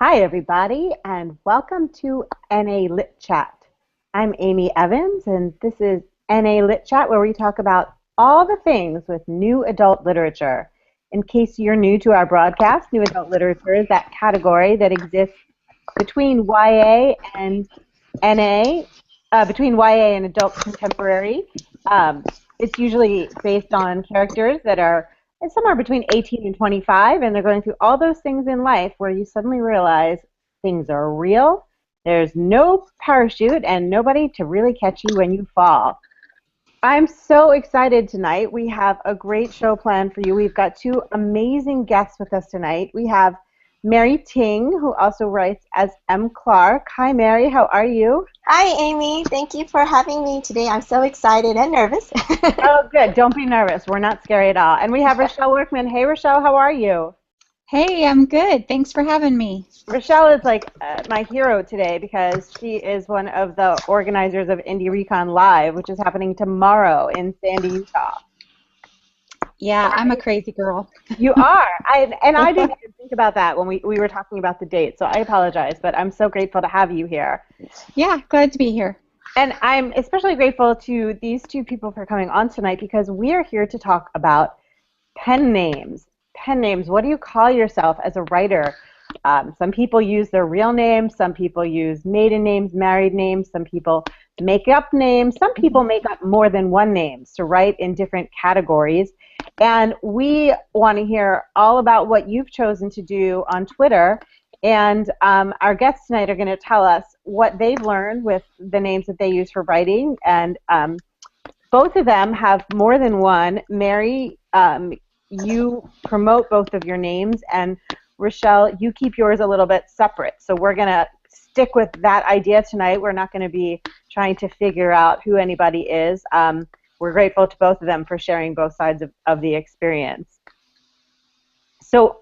Hi, everybody, and welcome to NA Lit Chat. I'm Amy Evans, and this is NA Lit Chat, where we talk about all the things with new adult literature. In case you're new to our broadcast, new adult literature is that category that exists between YA and NA, between YA and adult contemporary. It's usually based on characters that are somewhere between 18 and 25, and they're going through all those things in life where you suddenly realize things are real, there's no parachute, and nobody to really catch you when you fall. I'm so excited tonight. We have a great show planned for you. We've got two amazing guests with us tonight. We have Mary Ting, who also writes as M. Clark. Hi, Mary. How are you? Hi, Amy. Thank you for having me today. I'm so excited and nervous. Oh, good. Don't be nervous. We're not scary at all. And we have RaShelle Workman. Hey, RaShelle. How are you? Hey, I'm good. Thanks for having me. RaShelle is like my hero today because she is one of the organizers of Indie Recon Live, which is happening tomorrow in Sandy, Utah. Yeah, I'm a crazy girl. You are. I didn't even think about that when we were talking about the date, so I apologize, but I'm so grateful to have you here. Yeah, glad to be here. And I'm especially grateful to these two people for coming on tonight because we are here to talk about pen names. Pen names. What do you call yourself as a writer? Some people use their real names. Some people use maiden names, married names. Some people make up names. Some people make up more than one name to write in different categories. And we want to hear all about what you've chosen to do on Twitter. And our guests tonight are going to tell us what they've learned with the names that they use for writing. And both of them have more than one. Mary, you promote both of your names, and RaShelle, you keep yours a little bit separate. So we're going to stick with that idea tonight. We're not going to be trying to figure out who anybody is. We're grateful to both of them for sharing both sides of the experience. So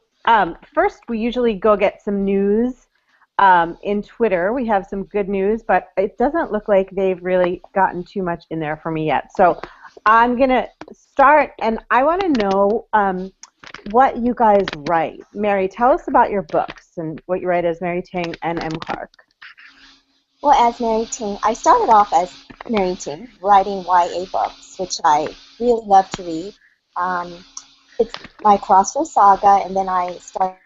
first, we usually go get some news in Twitter. We have some good news, but it doesn't look like they've really gotten too much in there for me yet. So I'm going to start, and I want to know what you guys write. Mary, tell us about your books and what you write as Mary Ting and M. Clark. Well, as Mary Ting, I started off as Mary Ting, writing YA books, which I really love to read. It's my Crossroad Saga, and then I started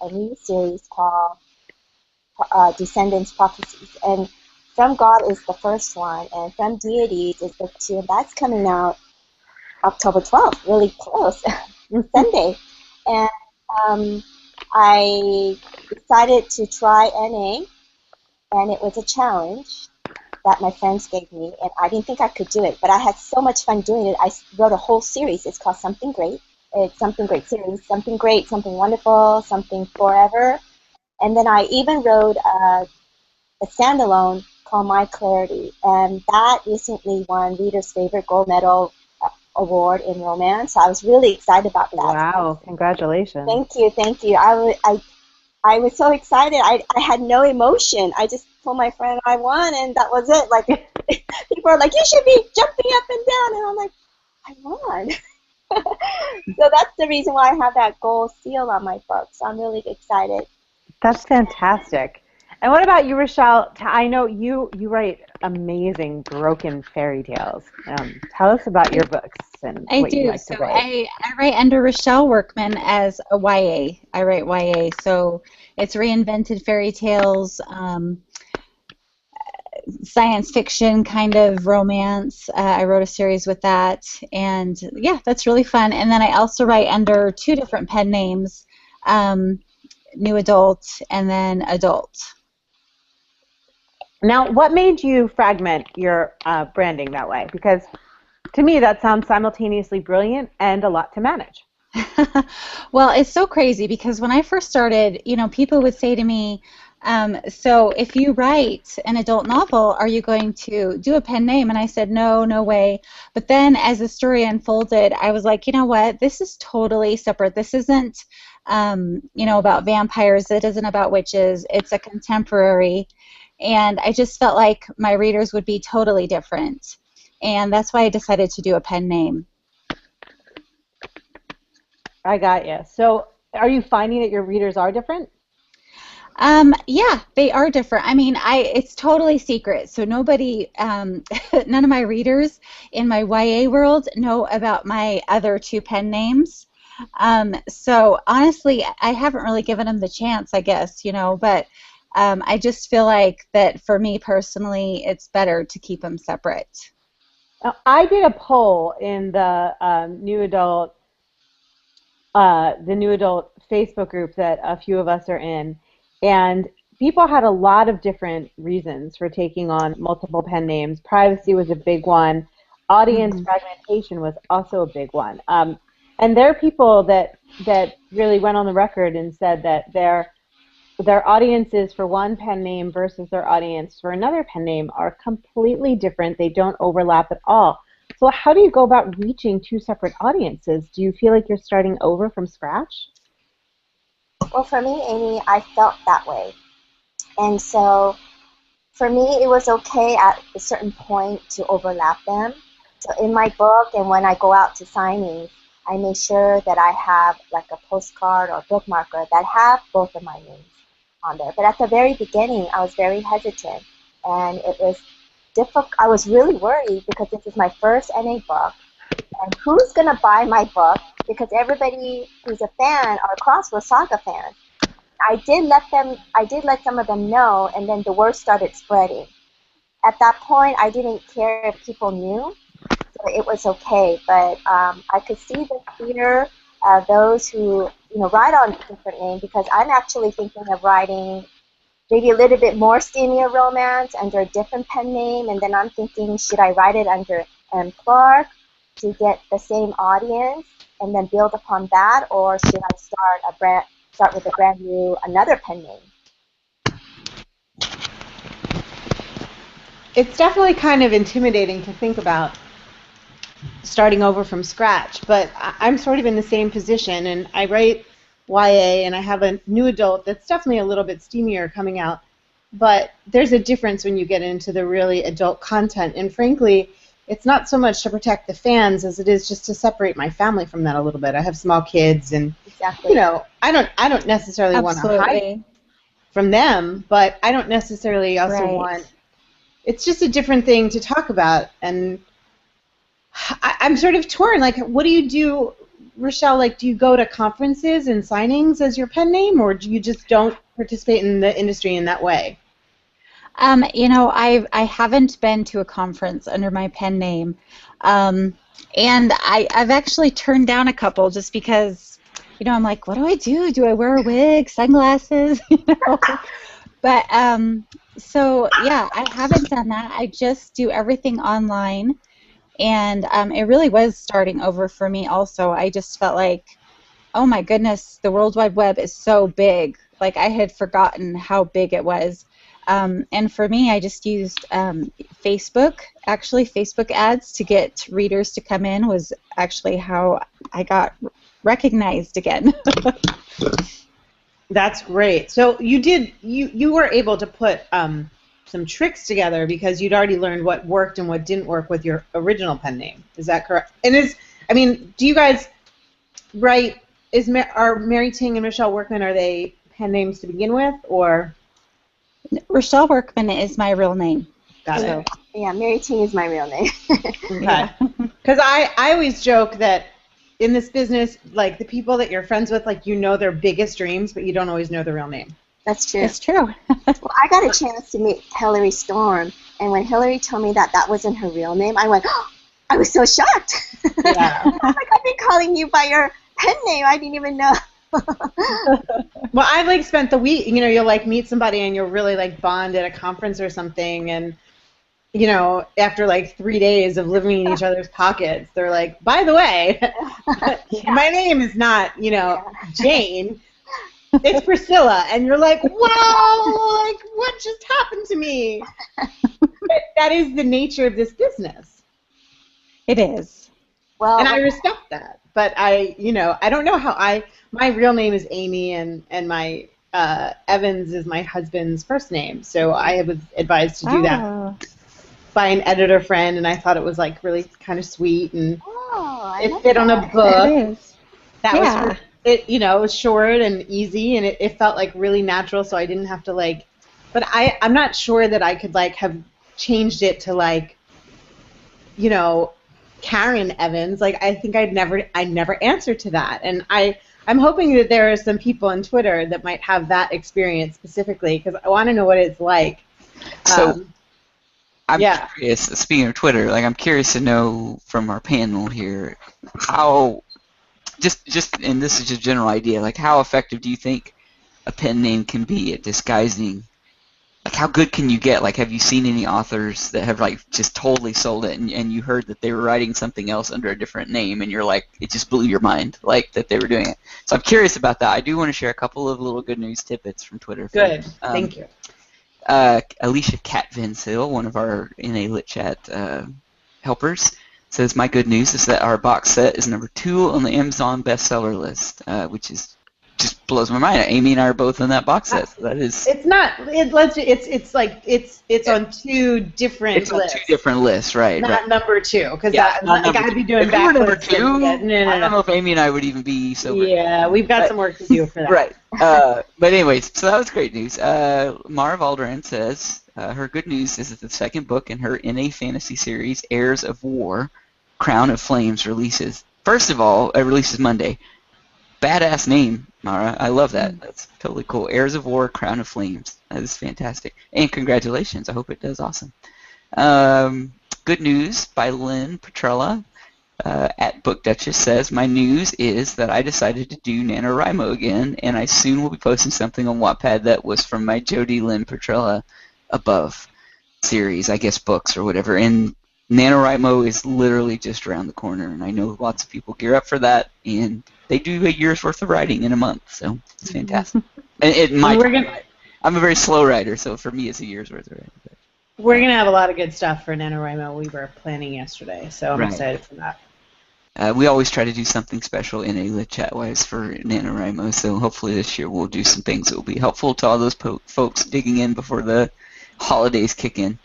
a new series called Descendants Prophecies. And From God is the first one, and From Deities is book 2, and that's coming out October 12th, really close, Sunday. And I decided to try NA, and it was a challenge that my friends gave me, and I didn't think I could do it, but I had so much fun doing it. I wrote a whole series. It's called Something Great. It's Something Great series, Something Great, Something Wonderful, Something Forever. And then I even wrote a standalone called My Clarity, and that recently won Reader's Favorite Gold Medal Award in romance. So I was really excited about that. Wow, congratulations. Thank you, thank you. I was so excited. I had no emotion. I just told my friend I won, and that was it. Like, people are like, you should be jumping up and down, and I'm like, I won. So that's the reason why I have that gold seal on my book. So I'm really excited. That's fantastic. And what about you, RaShelle? I know you write amazing broken fairy tales. Tell us about your books and what you like to write. I write under RaShelle Workman as a YA. I write YA, so it's reinvented fairy tales, science fiction kind of romance. I wrote a series with that, and yeah, that's really fun. And then I also write under 2 different pen names, new adult and then adult. Now, what made you fragment your branding that way? Because to me, that sounds simultaneously brilliant and a lot to manage. Well, it's so crazy because when I first started, people would say to me, so if you write an adult novel, are you going to do a pen name? And I said, no, no way. But then as the story unfolded, I was like, you know what? This is totally separate. This isn't, about vampires. It isn't about witches. It's a contemporary. And I just felt like my readers would be totally different. And that's why I decided to do a pen name. I got you. So are you finding that your readers are different? Yeah, they are different. I mean, it's totally secret, so nobody, none of my readers in my YA world know about my other two pen names. So honestly, I haven't really given them the chance, I guess, but I just feel like that for me personally, it's better to keep them separate. I did a poll in the new adult Facebook group that a few of us are in, and people had a lot of different reasons for taking on multiple pen names. Privacy was a big one. Audience Hmm. fragmentation was also a big one. And there are people that really went on the record and said that their audiences for one pen name versus their audience for another pen name are completely different. They don't overlap at all. So how do you go about reaching two separate audiences? Do you feel like you're starting over from scratch? Well, for me, Amy, I felt that way. And so for me, it was okay at a certain point to overlap them. So in my book and when I go out to signings, I make sure that I have like a postcard or bookmarker that have both of my names on there. But at the very beginning, I was very hesitant, and it was difficult. I was really worried because this is my first NA book, and who's gonna buy my book? Because everybody who's a fan are Crossword Saga fans. I did let some of them know, and then the word started spreading. At that point, I didn't care if people knew, so it was okay. But I could see the fear of those who write on different names, because I'm actually thinking of writing maybe a little bit more steamier romance under a different pen name, and then I'm thinking, should I write it under M. Clark to get the same audience and then build upon that, or should I start with a brand new another pen name? It's definitely kind of intimidating to think about starting over from scratch, but I'm sort of in the same position, and I write YA, and I have a new adult that's definitely a little bit steamier coming out, but there's a difference when you get into the really adult content, and frankly, it's not so much to protect the fans as it is just to separate my family from that a little bit. I have small kids, and Exactly. I don't necessarily want to hide Absolutely. from them, but I don't necessarily also Right. want. It's just a different thing to talk about, and I'm sort of torn. Like, what do you do, RaShelle? Like, do you go to conferences and signings as your pen name, or do you just don't participate in the industry in that way? I haven't been to a conference under my pen name, um, and I've actually turned down a couple just because, I'm like, what do I do? Do I wear a wig, sunglasses, But so yeah, I haven't done that. I just do everything online, and it really was starting over for me. Also, I just felt like, oh my goodness, the World Wide Web is so big. Like I had forgotten how big it was. And for me, I just used Facebook. Actually, Facebook ads to get readers to come in was actually how I got recognized again. That's great. So you were able to put some tricks together because you'd already learned what worked and what didn't work with your original pen name. Is that correct? And do you guys write? Are Mary Ting and RaShelle Workman, are they pen names to begin with, or? RaShelle Workman is my real name. Got So, it. Yeah, Mary Ting is my real name. Okay. Because I always joke that in this business, like the people that you're friends with, like their biggest dreams, but you don't always know their real name. That's true. it's true. Well, I got a chance to meet Hillary Storm, and when Hillary told me that wasn't her real name, I went, oh, I was so shocked. Yeah. I was like, I've been calling you by your pen name. I didn't even know. Well, I spent the week. You'll meet somebody and you'll really bond at a conference or something, and after 3 days of living in each other's pockets, they're like, by the way, my name is not Jane. It's Priscilla, and you're like, whoa, what just happened to me? But that is the nature of this business. It is. Well, And I respect that, but I don't know how my real name is Amy, and my Evans is my husband's first name, so I was advised to do that by an editor friend, and I thought it was really kind of sweet, and oh, I it love fit on a that. book. It is. That Yeah. was it, you know, was short and easy, and it felt like really natural, so I didn't have to like. But I'm not sure that I could like have changed it to like, you know, Karen Evans. Like I think I'd never answer to that, and I'm hoping that there are some people on Twitter that might have that experience specifically because I want to know what it's like. So I'm yeah. curious. Speaking of Twitter, like I'm curious to know from our panel here how just and this is just a general idea. Like how effective do you think a pen name can be at disguising? Like how good can you get? Like have you seen any authors that have like just totally sold it and you heard that they were writing something else under a different name and you're like it just blew your mind like that they were doing it. So I'm curious about that. I do want to share a couple of little good news tidbits from Twitter. Good. Thank you. Alicia Cat Vinsale, one of our NA Lit Chat helpers, says my good news is that our box set is number 2 on the Amazon bestseller list, which is just blows my mind. Amy and I are both on that box set. So that is. It's not. It's like it's on 2 different lists. It's on 2 different lists, right? Not right. number 2, because Yeah, I gotta be doing backwards. Number 2. No. I don't know if Amy and I would even be so. Yeah, we've got some work to do for that. Right. But anyways, so that was great news. Mara Valderan says her good news is that the second book in her NA fantasy series, Heirs of War, Crown of Flames, releases. First of all, it releases Monday. Badass name, Mara. I love that. That's totally cool. Heirs of War, Crown of Flames. That is fantastic. And congratulations. I hope it does awesome. Good news by Lynn Petrella at Book Duchess says, my news is that I decided to do NaNoWriMo again, and I soon will be posting something on Wattpad that was from my Jody Lynn Petrella Above series, I guess books or whatever. And NaNoWriMo is literally just around the corner, and I know lots of people gear up for that, and they do a year's worth of writing in a month, so it's fantastic. I'm a very slow writer, so for me it's a year's worth of writing. But, we're going to have a lot of good stuff for NaNoWriMo. We were planning yesterday, so I'm excited for that. We always try to do something special in a Lit Chat-wise for NaNoWriMo, so hopefully this year we'll do some things that will be helpful to all those folks digging in before the holidays kick in.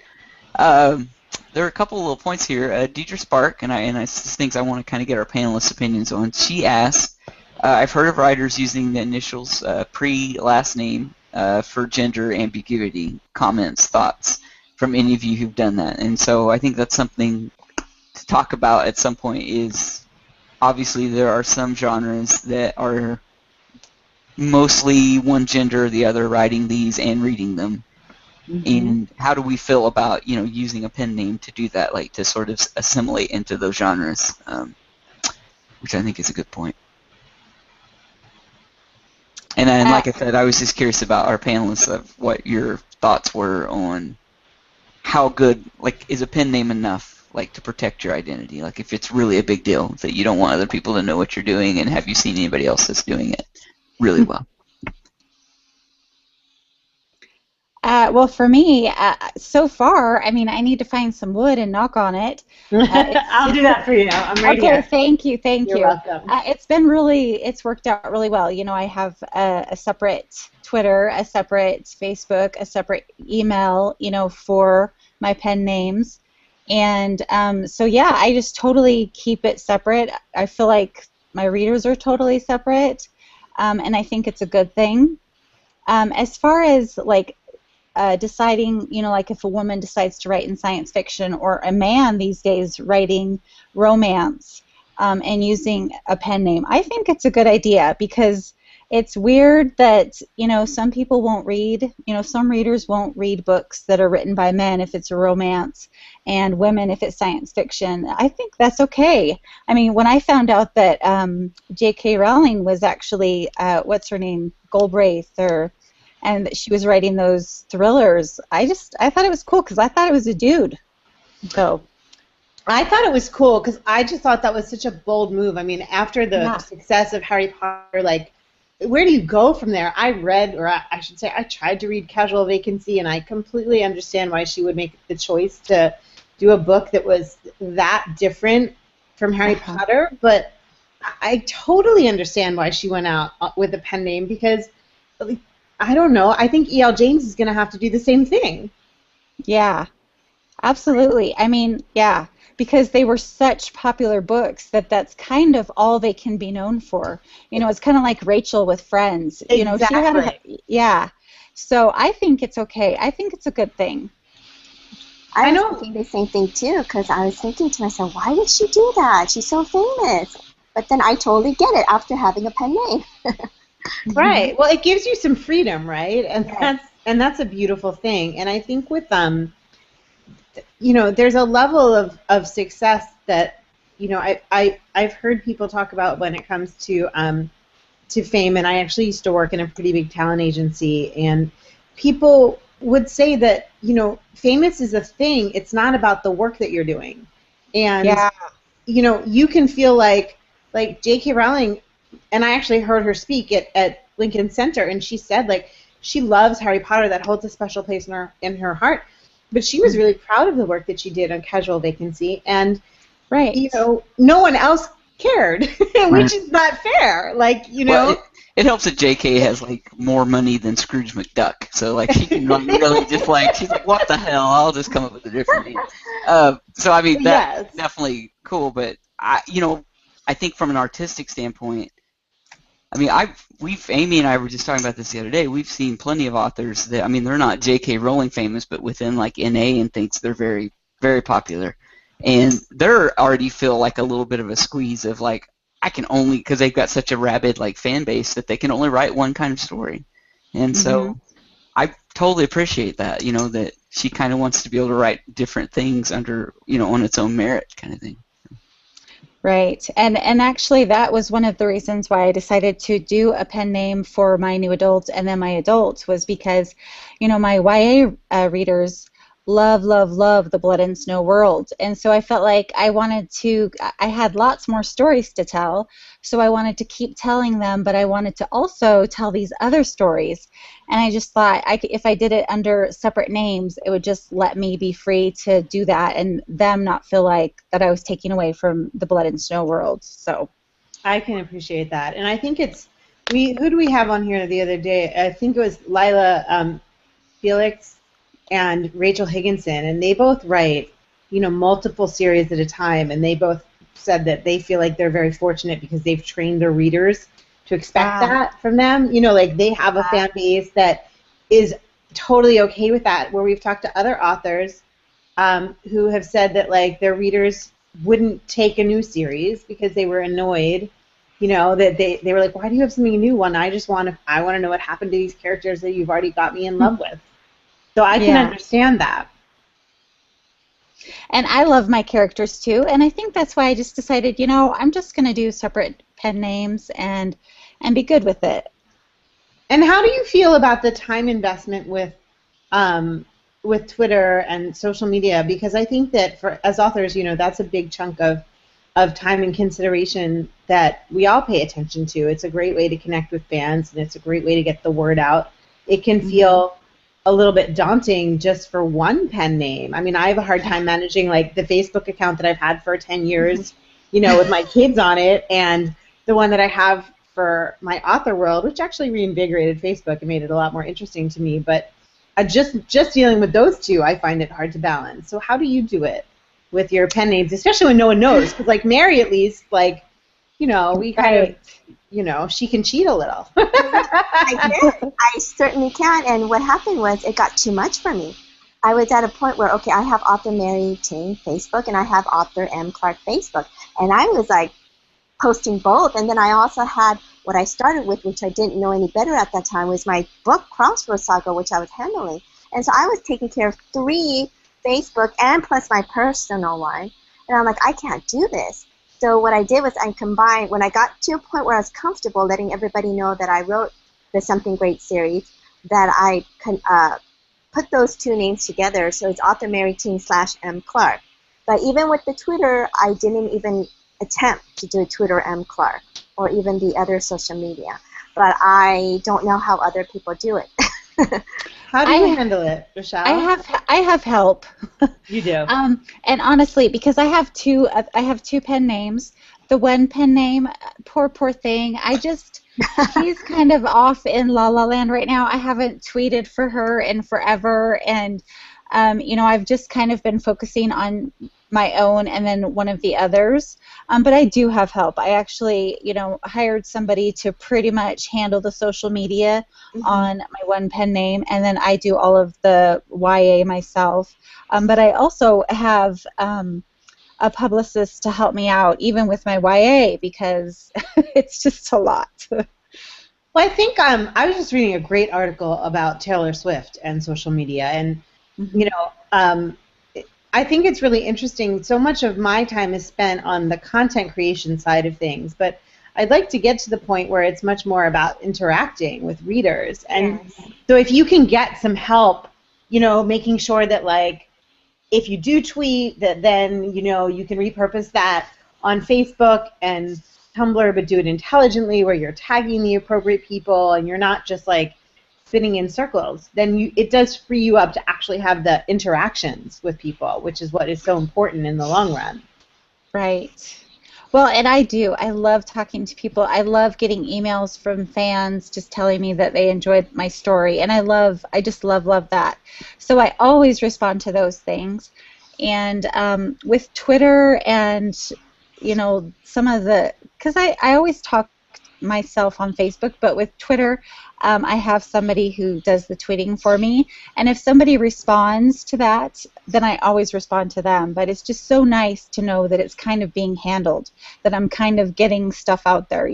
There are a couple of little points here. Deidre Spark, and it's things I want to kind of get our panelists' opinions on. She asked, I've heard of writers using the initials pre-last name for gender ambiguity. Comments, thoughts from any of you who've done that. And so I think that's something to talk about at some point is obviously there are some genres that are mostly one gender or the other writing these and reading them. And how do we feel about using a pen name to do that, like to sort of assimilate into those genres, which I think is a good point. And then, like I said, I was just curious about our panelists of what your thoughts were on how good, like, is a pen name enough, like, to protect your identity? Like, if it's really a big deal that you don't want other people to know what you're doing, and have you seen anybody else that's doing it really well? Well, for me, so far, I mean, I need to find some wood and knock on it. I'll do that for you. I'm right here. Okay, thank you. You're welcome. It's worked out really well. I have a separate Twitter, a separate Facebook, a separate email, for my pen names. And so, yeah, I just totally keep it separate. I feel like my readers are totally separate, and I think it's a good thing. As far as, like, deciding, like if a woman decides to write in science fiction, or a man these days writing romance and using a pen name, I think it's a good idea, because it's weird that, some people won't read, some readers won't read books that are written by men if it's a romance, and women if it's science fiction. I think that's okay. I mean, when I found out that J.K. Rowling was actually, what's her name, Galbraith, and that she was writing those thrillers, I thought it was cool, because I thought it was a dude. So I thought it was cool because I just thought that was such a bold move. I mean, after the success of Harry Potter, like, where do you go from there? I read, or I should say, I tried to read Casual Vacancy, and I completely understand why she would make the choice to do a book that was that different from Harry Potter, but I totally understand why she went out with a pen name, because I don't know. I think E.L. James is going to have to do the same thing. Yeah. Absolutely. I mean, yeah, because they were such popular books that that's kind of all they can be known for. You know, it's kind of like Rachel with Friends. You know, she had, Exactly. yeah. So I think it's okay. I think it's a good thing. I I was know. thinking the same thing too, because I was thinking to myself, why would she do that? She's so famous. But then I totally get it after having a pen name. Hmm. Right. Well, it gives you some freedom, right? And Yes. that's a beautiful thing. And I think with there's a level of success that, I've heard people talk about when it comes to fame, and I actually used to work in a pretty big talent agency, and people would say that, famous is a thing. It's not about the work that you're doing. And Yeah. you can feel like J.K. Rowling, and I actually heard her speak at Lincoln Center, and she said like she loves Harry Potter, that holds a special place in her heart, but she was really proud of the work that she did on Casual Vacancy, and Right. no one else cared, which Right. is not fair. Like, Well, it helps that J.K. has like more money than Scrooge McDuck, so like she can like really just like she's like, what the hell? I'll just come up with a different name. So I mean that's Yes. definitely cool, but I think from an artistic standpoint, I mean Amy and I were just talking about this the other day. We've seen plenty of authors that, I mean, they're not J.K. Rowling famous, but within like NA and things, they're very very popular, and they're already feel like a little bit of a squeeze of like, I can only, because they've got such a rabid like fan base that they can only write one kind of story, and Hmm. so I totally appreciate that. That she kind of wants to be able to write different things under on its own merit kind of thing. Right. And actually that was one of the reasons why I decided to do a pen name for my new adult and then my adult, was because, my YA readers love, love, love the Blood and Snow world. And so I felt like I had lots more stories to tell. So I wanted to keep telling them, but I wanted to also tell these other stories. And I just thought if I did it under separate names, it would just let me be free to do that and them not feel like that I was taking away from the Blood and Snow world. So, I can appreciate that, and I think who do we have on here the other day? I think it was Lila Felix and Rachel Higginson, and they both write, multiple series at a time, and they both said that they feel like they're very fortunate because they've trained their readers to expect ah, that from them. Like they have a fan base that is totally okay with that. Where we've talked to other authors who have said that like their readers wouldn't take a new series because they were annoyed. That they were like, why do you have something new? One, I want to know what happened to these characters that you've already got me in love with. So I can yeah. understand that. And I love my characters too. And I think that's why I just decided, I'm just going to do separate pen names and be good with it. And how do you feel about the time investment with Twitter and social media? Because I think that for as authors, that's a big chunk of time and consideration that we all pay attention to. It's a great way to connect with fans, and it's a great way to get the word out. It can Hmm. feel a little bit daunting just for one pen name. I mean, I have a hard time managing like the Facebook account that I've had for 10 years, with my kids on it, and the one that I have for my author world, which actually reinvigorated Facebook and made it a lot more interesting to me. But just dealing with those two, I find it hard to balance. So how do you do it with your pen names, especially when no one knows? Because like Mary, at least, like, we kind of, Right. she can cheat a little. I can. I certainly can. And what happened was it got too much for me. I was at a point where, okay, I have author Mary Ting Facebook and I have author M. Clark Facebook. And I was like posting both. And then I also had what I started with, which I didn't know any better at that time, was my book, Crossroads Saga, which I was handling. And so I was taking care of 3 Facebook and plus my personal one. And I'm like, I can't do this. So what I did was I combined, when I got to a point where I was comfortable letting everybody know that I wrote the Something Great series, that I put those 2 names together. So it's author Mary Ting /M Clark. But even with the Twitter, I didn't even attempt to do Twitter M Clark or even the other social media. But I don't know how other people do it. How do you I handle it, I Rochelle? have help. You do. And honestly, because I have two pen names. The one pen name, poor thing. She's kind of off in La La Land right now. I haven't tweeted for her in forever, and I've just kind of been focusing on my own and then one of the others. But I do have help. I actually, hired somebody to pretty much handle the social media on my one pen name, and then I do all of the YA myself. But I also have a publicist to help me out, even with my YA, because it's just a lot. Well, I think I was just reading a great article about Taylor Swift and social media, and I think it's really interesting. So much of my time is spent on the content creation side of things, but I'd like to get to the point where it's much more about interacting with readers. And so if you can get some help, making sure that, like, if you do tweet, that then, you can repurpose that on Facebook and Tumblr, but do it intelligently where you're tagging the appropriate people and you're not just, like, spinning in circles, then it does free you up to actually have the interactions with people, which is what is so important in the long run. Right. Well, and I love talking to people. I love getting emails from fans just telling me that they enjoyed my story, and I just love that. So I always respond to those things. And with Twitter and, some of the, because I always talk myself on Facebook, but with Twitter, I have somebody who does the tweeting for me, and if somebody responds to that, then I always respond to them. But it's just so nice to know that it's kind of being handled, that I'm kind of getting stuff out there,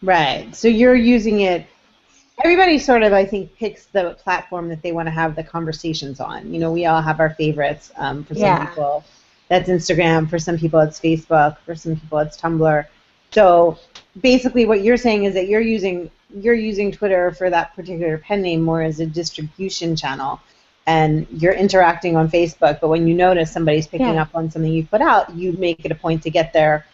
Right. So you're using it. Everybody sort of, I think, picks the platform that they want to have the conversations on. We all have our favorites. For some people, that's Instagram. For some people, it's Facebook. For some people, it's Tumblr. So basically what you're saying is that you're using Twitter for that particular pen name more as a distribution channel, and you're interacting on Facebook, but when you notice somebody's picking up on something you put out, you make it a point to get there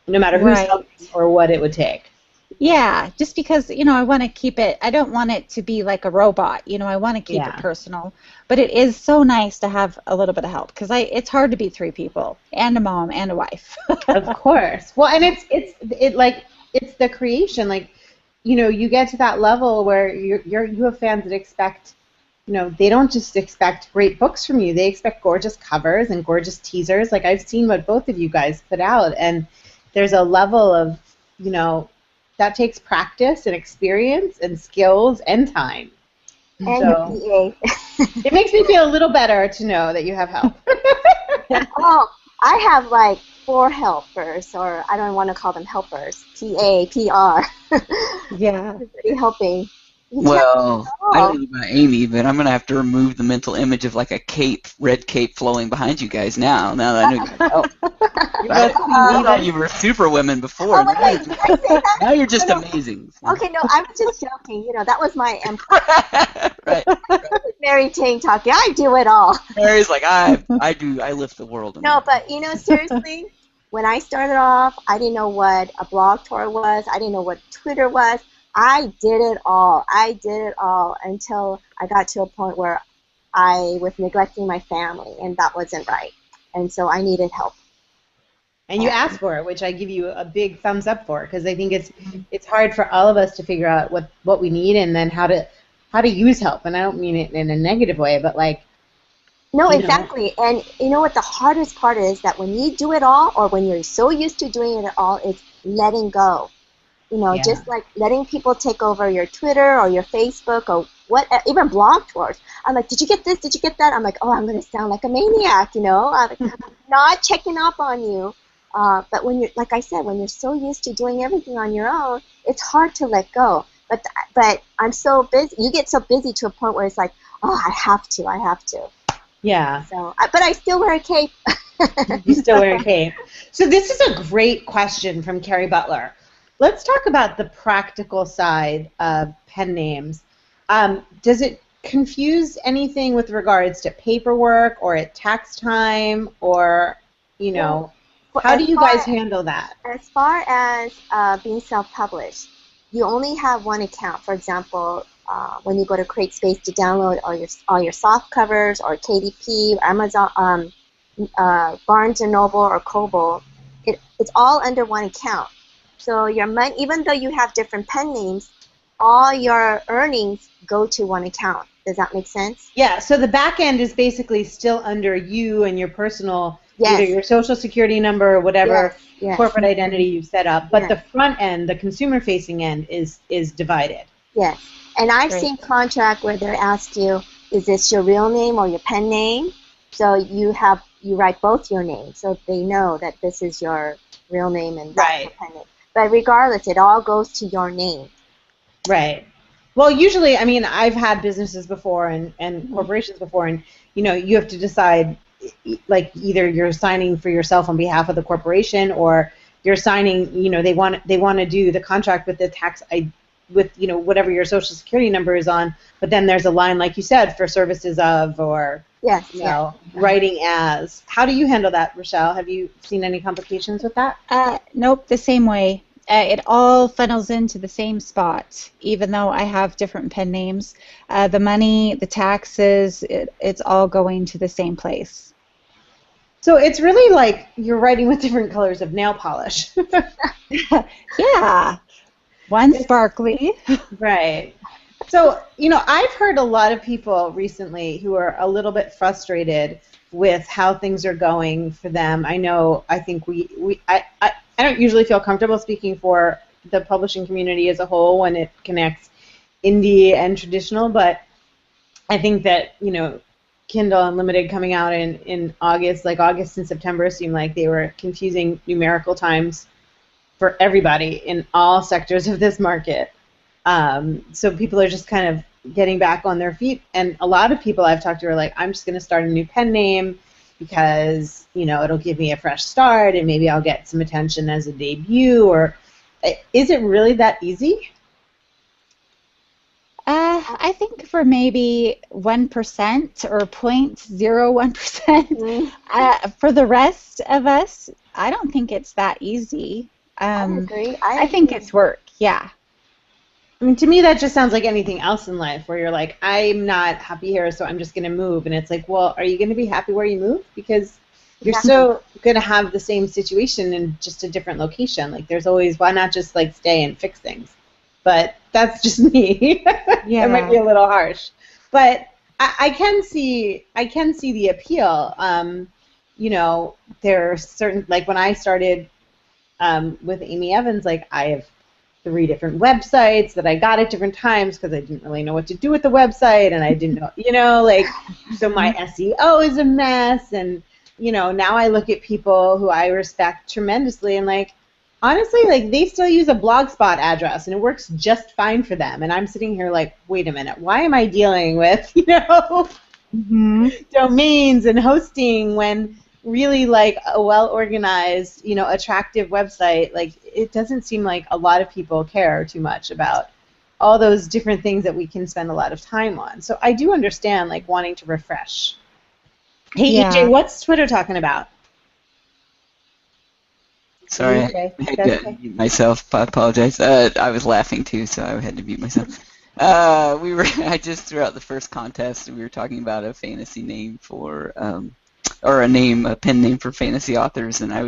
no matter who's helping or what it would take. Yeah, just because, I want to keep it, I don't want it to be like a robot, I want to keep it personal, but it is so nice to have a little bit of help, because it's hard to be three people, and a mom, and a wife. Of course. Well, and it's the creation, like, you get to that level where you have fans that expect, they don't just expect great books from you, they expect gorgeous covers and gorgeous teasers. Like, I've seen what both of you guys put out, and there's a level of, that takes practice and experience and skills and time. And so it makes me feel a little better to know that you have help. Oh, I have like 4 helpers, or I don't want to call them helpers. PA, PR. Yeah. Everybody helping. Well, I don't know about Amy, but I'm going to have to remove the mental image of like a cape, red cape flowing behind you guys now that I know you help. I thought you were super women before. Now you're just amazing. Okay, no, I was just joking. That was my empire. Right. Mary Ting talking. I do it all. Mary's like, I lift the world. No, but seriously, when I started off, I didn't know what a blog tour was. I didn't know what Twitter was. I did it all. Until I got to a point where I was neglecting my family, and that wasn't right. And so I needed help. And you asked for it, which I give you a big thumbs up for, because I think it's hard for all of us to figure out what we need and then how to use help. And I don't mean it in a negative way, but like. No, exactly. And you know what the hardest part is? That when you do it all, or when you're so used to doing it all, it's letting go. Just like letting people take over your Twitter or your Facebook or even blog tours. I'm like, did you get this? Did you get that? I'm like, oh, I'm going to sound like a maniac, I'm not checking up on you. But when you're, like I said, when you're so used to doing everything on your own, it's hard to let go. But I'm so busy. You get so busy to a point where it's like, oh, I have to. Yeah. So, but I still wear a cape. You still wear a cape. So this is a great question from Carrie Butler. Let's talk about the practical side of pen names. Does it confuse anything with regards to paperwork or at tax time, or, how do you guys handle that? As far as being self-published, you only have one account. For example, when you go to CreateSpace to download all your soft covers, or KDP, or Amazon, Barnes & Noble, or Kobo, it's all under one account. So your money, even though you have different pen names, all your earnings go to one account. Does that make sense? Yeah, so the back end is basically still under you and your personal, either your social security number or whatever corporate identity you've set up, but the front end, the consumer-facing end, is divided. Yes, and I've seen contract where they ask you, is this your real name or your pen name? So you write both your names, so they know that this is your real name and that's your pen name. But regardless, it all goes to your name. Right. Well, usually, I mean, I've had businesses before and corporations before, and, you know, you have to decide, like, either you're signing for yourself on behalf of the corporation, or you're signing, you know, they want to do the contract with the tax, with, you know, whatever your social security number is on, but then there's a line, like you said, for services of, or, you know, writing as. How do you handle that, RaShelle? Have you seen any complications with that? Nope, the same way. It all funnels into the same spot, even though I have different pen names. The money, the taxes, it's all going to the same place. So it's really like you're writing with different colors of nail polish. Yeah. One sparkly. Right. So, you know, I've heard a lot of people recently who are a little bit frustrated with how things are going for them. I know, I think I don't usually feel comfortable speaking for the publishing community as a whole when it connects indie and traditional, but I think that, you know, Kindle Unlimited coming out in August, like August and September, seemed like they were confusing numerical times for everybody in all sectors of this market. So people are just kind of getting back on their feet, and a lot of people I've talked to are like, I'm just going to start a new pen name because, you know, it'll give me a fresh start and maybe I'll get some attention as a debut. Or is it really that easy? I think for maybe 1% or 0.01%. For the rest of us, I don't think it's that easy. I agree. I think it's work, yeah. I mean, to me, that just sounds like anything else in life where you're like, I'm not happy here, so I'm just going to move. And it's like, well, are you going to be happy where you move? Because you're so going to have the same situation in just a different location. Like, there's always, why not just, like, stay and fix things? But that's just me. Yeah. It might be a little harsh. But I can see the appeal. You know, there are certain, like when I started with Amy Evans, like I have 3 different websites that I got at different times because I didn't really know what to do with the website, and I didn't know, you know, like, so my SEO is a mess, and, you know, now I look at people who I respect tremendously, and, like, honestly, like, they still use a Blogspot address, and it works just fine for them, and I'm sitting here like, wait a minute, why am I dealing with, you know, domains and hosting when really, like, a well-organized, you know, attractive website, like, it doesn't seem like a lot of people care too much about all those different things that we can spend a lot of time on. So I do understand, like, wanting to refresh. Hey, EJ, what's Twitter talking about? Sorry, I had to mute myself. I apologize. I was laughing too, so I had to mute myself. I just threw out the first contest, and we were talking about a fantasy name for, or a pen name for fantasy authors, and I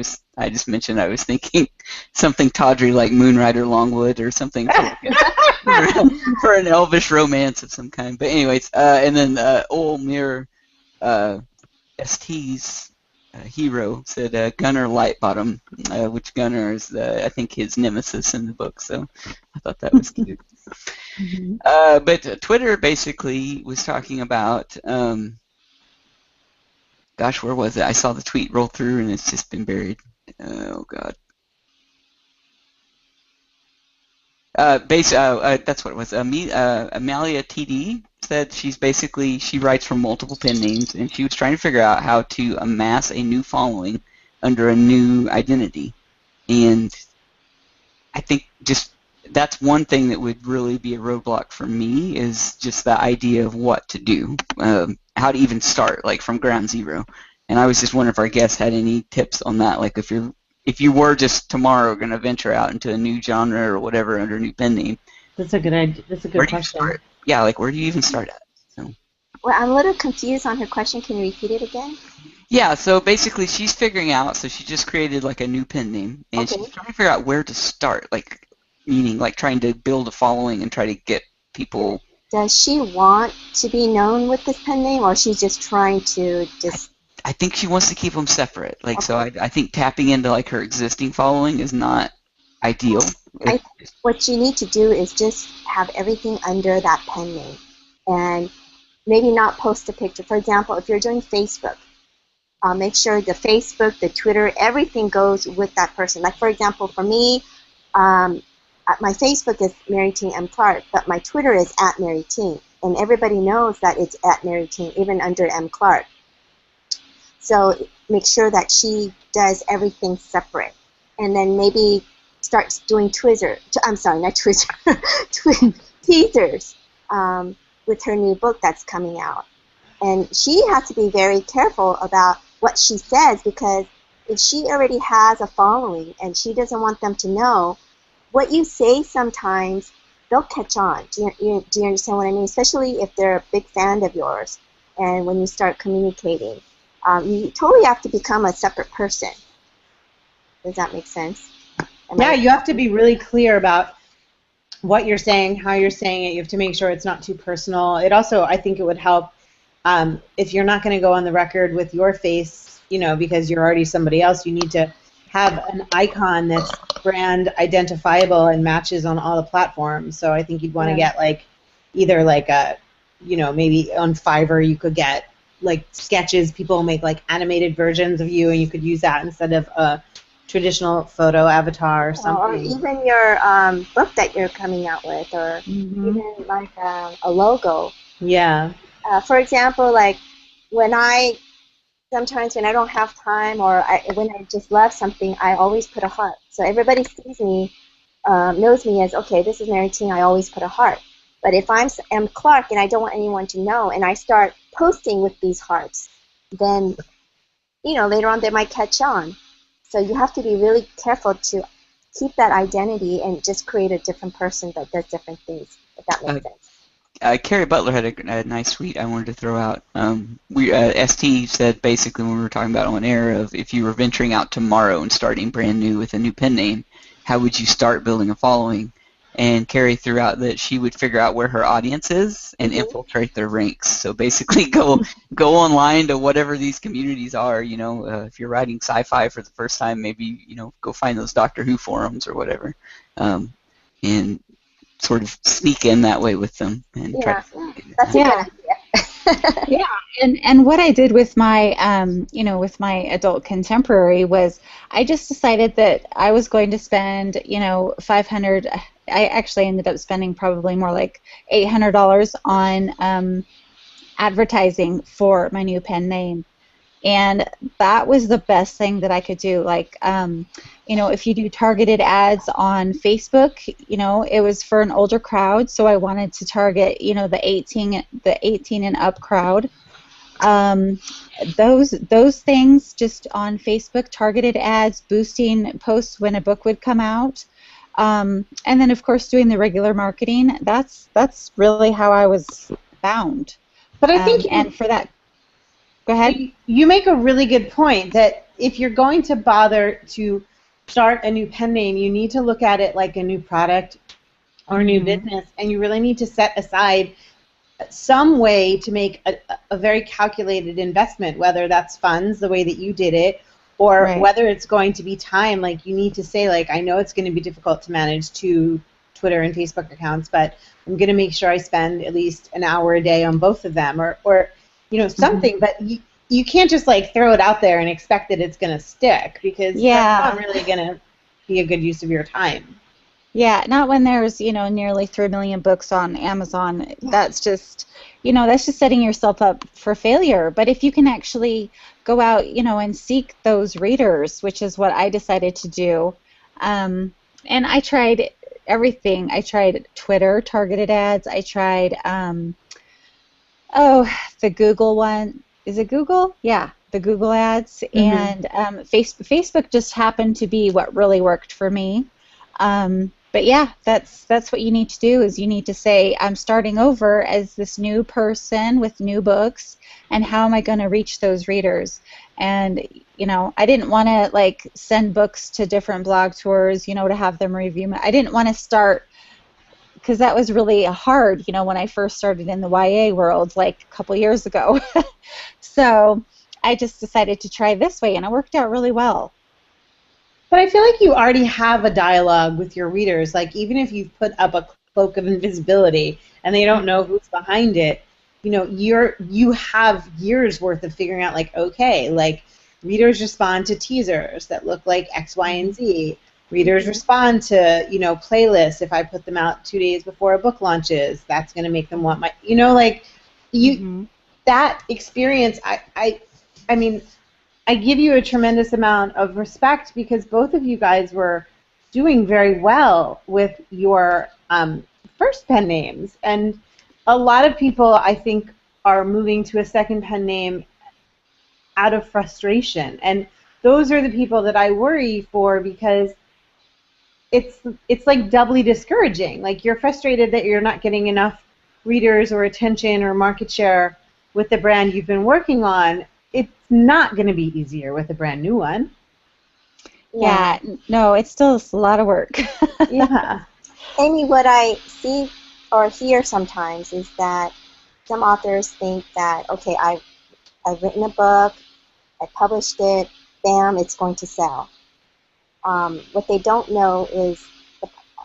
just mentioned I was thinking something tawdry like Moonrider Longwood or something for an elvish romance of some kind. But anyways, and then Old Mirror ST's hero said Gunner Lightbottom, which Gunner is, I think, his nemesis in the book, so I thought that was cute. But Twitter basically was talking about, gosh, where was it? I saw the tweet roll through and it's just been buried. Oh, God. That's what it was. Amalia TD said she writes for multiple pen names, and she was trying to figure out how to amass a new following under a new identity. And I think just that's one thing that would really be a roadblock for me, is just the idea of what to do, how to even start, like from ground zero. And I was just wondering if our guests had any tips on that, like if you were just tomorrow going to venture out into a new genre or whatever under a new pen name. That's a good idea. That's a good question. Yeah, like where do you even start at? So. Well, I'm a little confused on her question. Can you repeat it again? Yeah, so basically she's figuring out, so she just created like a new pen name, and she's trying to figure out where to start, like meaning like trying to build a following and try to get people does she want to be known with this pen name, or she's just trying to just? I think she wants to keep them separate. Like, Okay. so I think tapping into like her existing following is not ideal. What you need to do is just have everything under that pen name, and maybe not post a picture. For example, if you're doing Facebook, make sure the Facebook, the Twitter, everything goes with that person. Like, for example, for me, my Facebook is Mary Ting M. Clark, but my Twitter is @MaryTing, and everybody knows that it's @MaryTing, even under M. Clark. So make sure that she does everything separate, and then maybe start doing teasers with her new book that's coming out. And she has to be very careful about what she says, because if she already has a following and she doesn't want them to know, what you say sometimes, they'll catch on. Do you understand what I mean? Especially if they're a big fan of yours. And when you start communicating, you totally have to become a separate person. Does that make sense? Yeah, you have to be really clear about what you're saying, how you're saying it. You have to make sure it's not too personal. It also, I think it would help if you're not going to go on the record with your face, because you're already somebody else, you need to have an icon that's brand identifiable and matches on all the platforms. So I think you'd want to get either a, maybe on Fiverr you could get sketches. People make animated versions of you, and you could use that instead of a traditional photo avatar or something. Or even your book that you're coming out with, or even a logo. Yeah. For example, sometimes when I don't have time, or when I just love something, I always put a heart. So everybody sees me, knows me as, okay, this is Mary Ting, I always put a heart. But if I'm M. Clark and I don't want anyone to know, and I start posting with these hearts, then, later on they might catch on. So you have to be really careful to keep that identity and just create a different person that does different things, if that makes sense. Carrie Butler had a nice tweet I wanted to throw out. ST said basically when we were talking about on air of if you were venturing out tomorrow and starting brand new with a new pen name, how would you start building a following? And Carrie threw out that she would figure out where her audience is and infiltrate their ranks. So basically go online to whatever these communities are. If you're writing sci-fi for the first time, maybe go find those Doctor Who forums or whatever, and sort of sneak in that way with them and try to that's a good idea. Yeah, and what I did with my with my adult contemporary was I just decided that I was going to spend $500. I actually ended up spending probably more like $800 on advertising for my new pen name. And that was the best thing that I could do. If you do targeted ads on Facebook, it was for an older crowd, so I wanted to target, the 18 and up crowd. Those things just on Facebook, targeted ads, boosting posts when a book would come out, and then of course doing the regular marketing. That's really how I was found. But I think and for that. Go ahead. You make a really good point that if you're going to bother to start a new pen name, you need to look at it like a new product or a new business, and you really need to set aside some way to make a very calculated investment, whether that's funds, the way that you did it, or whether it's going to be time. You need to say, I know it's going to be difficult to manage 2 Twitter and Facebook accounts, but I'm going to make sure I spend at least an hour a day on both of them, or something, but you can't just throw it out there and expect that it's going to stick, because that's not really going to be a good use of your time. Yeah, not when there's, nearly 3 million books on Amazon. That's just, that's just setting yourself up for failure. But if you can actually go out, and seek those readers, which is what I decided to do, and I tried everything. I tried Twitter targeted ads. I tried the Google one. Is it Google? Yeah, the Google ads. And Facebook just happened to be what really worked for me. But yeah, that's what you need to do, is you need to say, I'm starting over as this new person with new books, and how am I going to reach those readers? And, I didn't want to, send books to different blog tours, to have them review them. I didn't want to start because that was really hard, when I first started in the YA world, like a couple years ago. So I just decided to try this way, and it worked out really well. But I feel like you already have a dialogue with your readers. Like, even if you've put up a cloak of invisibility and they don't know who's behind it, you have years worth of figuring out, like, okay, like, readers respond to teasers that look like X, Y, and Z. Readers respond to, playlists. If I put them out 2 days before a book launches, that's going to make them want my, that experience, I mean, I give you a tremendous amount of respect because both of you guys were doing very well with your first pen names. And a lot of people, I think, are moving to a second pen name out of frustration. And those are the people that I worry for because it's like doubly discouraging. Like, you're frustrated that you're not getting enough readers or attention or market share with the brand you've been working on. It's not going to be easier with a brand new one. Yeah, no, it's still a lot of work. Yeah. Amy, what I see or hear sometimes is that some authors think that, okay, I've written a book, I published it, bam, it's going to sell. What they don't know is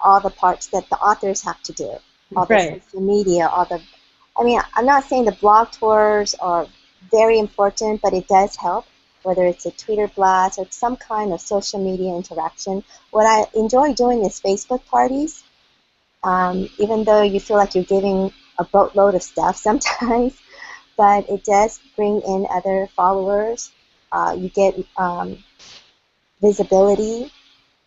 all the parts that the authors have to do, all the social media, I'm not saying the blog tours are very important, but it does help, whether it's a Twitter blast or some kind of social media interaction. What I enjoy doing is Facebook parties, even though you feel like you're giving a boatload of stuff sometimes, but it does bring in other followers. You get visibility,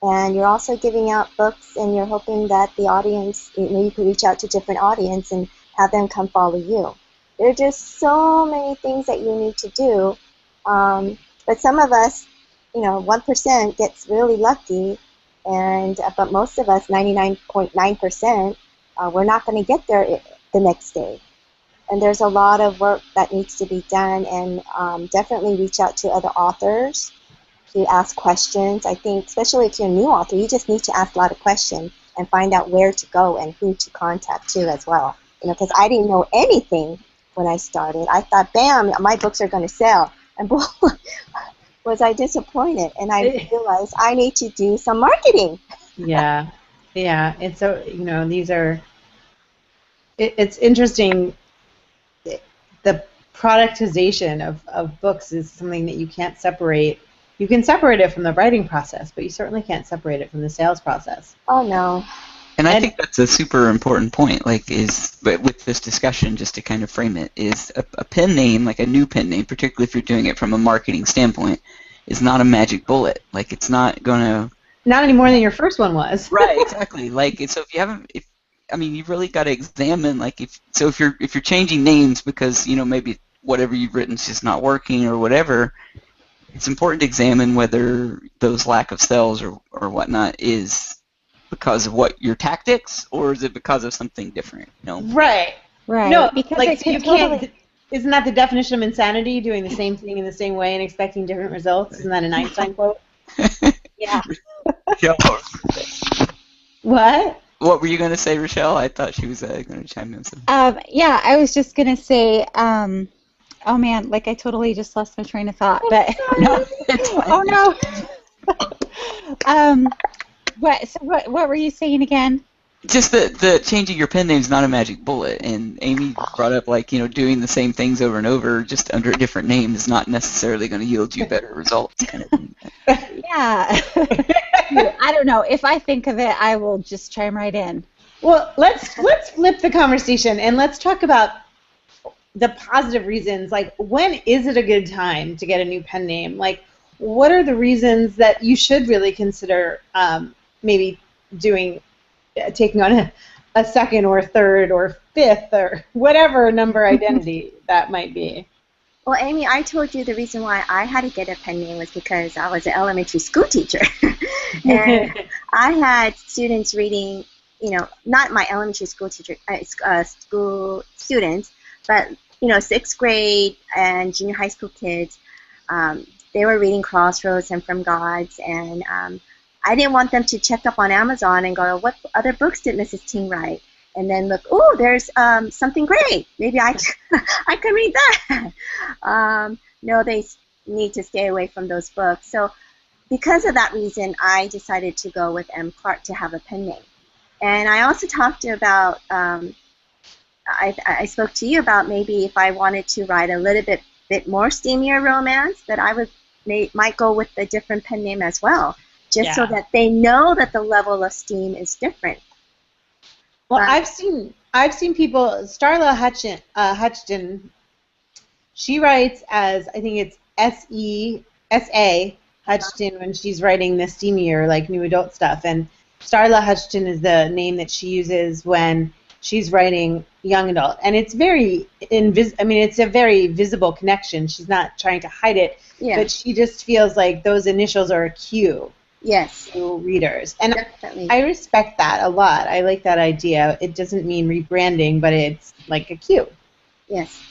and you're also giving out books, and you're hoping that the audience, you can reach out to different audience and have them come follow you. There are just so many things that you need to do, but some of us, 1% gets really lucky, but most of us, 99.9%, we're not going to get there the next day. And there's a lot of work that needs to be done, and definitely reach out to other authors to ask questions. I think, especially if you're a new author, you just need to ask a lot of questions and find out where to go and who to contact too as well. Because I didn't know anything when I started. I thought, bam, my books are going to sell. And boy, was I disappointed. And I realized I need to do some marketing. Yeah. And so, these are, it's interesting. The productization of books is something that you can't separate. You can separate it from the writing process, but you certainly can't separate it from the sales process. Oh, no. And I think that's a super important point, but with this discussion, just to kind of frame it, is a pen name, like a new pen name, particularly if you're doing it from a marketing standpoint, is not a magic bullet. Like, it's not going to... Not any more than your first one was. Right, exactly. So if you haven't... you've really got to examine, if you're changing names because, maybe whatever you've written is just not working or whatever, it's important to examine whether those lack of sales or whatnot is because of your tactics, or is it because of something different? Right. No, because you can't. Isn't that the definition of insanity? Doing the same thing in the same way and expecting different results? Isn't that an Einstein quote? Yeah. What? What were you going to say, RaShelle? I thought she was going to chime in. Yeah, I was just going to say. Oh man, I totally just lost my train of thought. But no, it's fine. Oh no. What were you saying again? Just the changing your pen name is not a magic bullet, and Amy brought up doing the same things over and over just under a different name is not necessarily going to yield you better results. Kind of thing. Yeah. I don't know. If I think of it, I will just chime right in. Well, let's flip the conversation and let's talk about the positive reasons. When is it a good time to get a new pen name? What are the reasons that you should really consider maybe taking on a second or third or fifth or whatever number identity that might be? Well, Amy, I told you the reason why I had to get a pen name was because I was an elementary school teacher. And I had students reading, not my elementary school teacher, school students, but, 6th grade and junior high school kids. They were reading Crossroads and From Gods, and I didn't want them to check up on Amazon and go, what other books did Mrs. Ting write? and then look, oh, there's something great. Maybe I I can read that. No, they need to stay away from those books. So because of that reason, I decided to go with M. Clark to have a pen name. And I also talked about, I spoke to you about maybe if I wanted to write a little bit more steamier romance, that I might go with a different pen name as well, just so that they know that the level of steam is different. Well, I've seen people. Starla Hutchton. She writes as, I think it's S-A Hutchton when she's writing the steamier, like new adult stuff. And Starla Hutchton is the name that she uses when she's writing young adult. And it's it's a very visible connection. She's not trying to hide it, but she just feels like those initials are a cue. Yes. To readers. And definitely. I respect that a lot. I like that idea. It doesn't mean rebranding, but it's like a cue. Yes.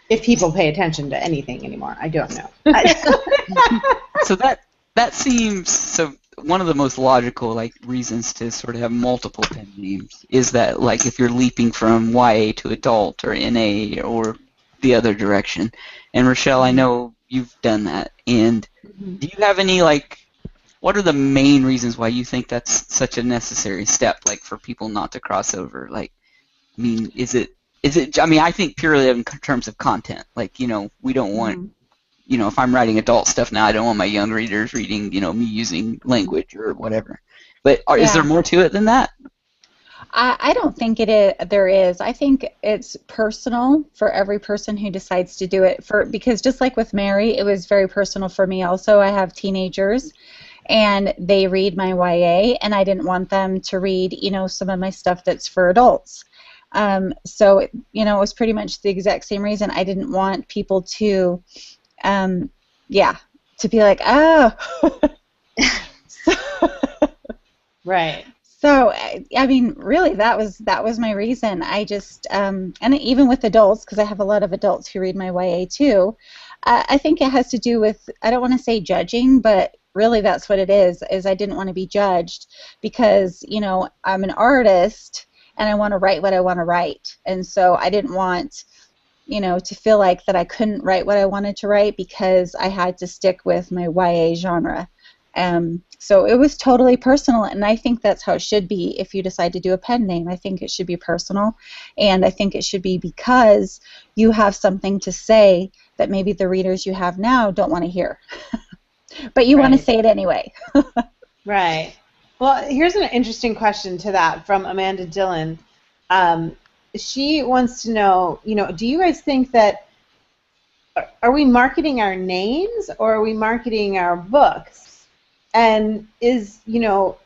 If people pay attention to anything anymore. I don't know. So that seems one of the most logical reasons to sort of have multiple pen names is that if you're leaping from YA to adult or NA or the other direction. And RaShelle, I know you've done that. And do you have any what are the main reasons why you think that's such a necessary step, for people not to cross over? Is it? I think purely in terms of content. We don't want, if I'm writing adult stuff now, I don't want my young readers reading, me using language or whatever. But is there more to it than that? I don't think there is. I think it's personal for every person who decides to do it. Because just like with Mary, it was very personal for me also. I have teenagers, and they read my YA, and I didn't want them to read, some of my stuff that's for adults. So, it was pretty much the exact same reason. I didn't want people to, to be like, oh. Right. So, really, that was my reason. I just, and even with adults, because I have a lot of adults who read my YA too, I think it has to do with, I don't want to say judging, but really that's what it is I didn't want to be judged because, I'm an artist and I want to write what I want to write. And so I didn't want, to feel like that I couldn't write what I wanted to write because I had to stick with my YA genre. So it was totally personal, and I think that's how it should be if you decide to do a pen name. I think it should be personal, and I think it should be because you have something to say that maybe the readers you have now don't want to hear. But you want to say it anyway. Right. Well, here's an interesting question to that from Amanda Dillon. She wants to know, do you guys think that, are we marketing our names or are we marketing our books? And is,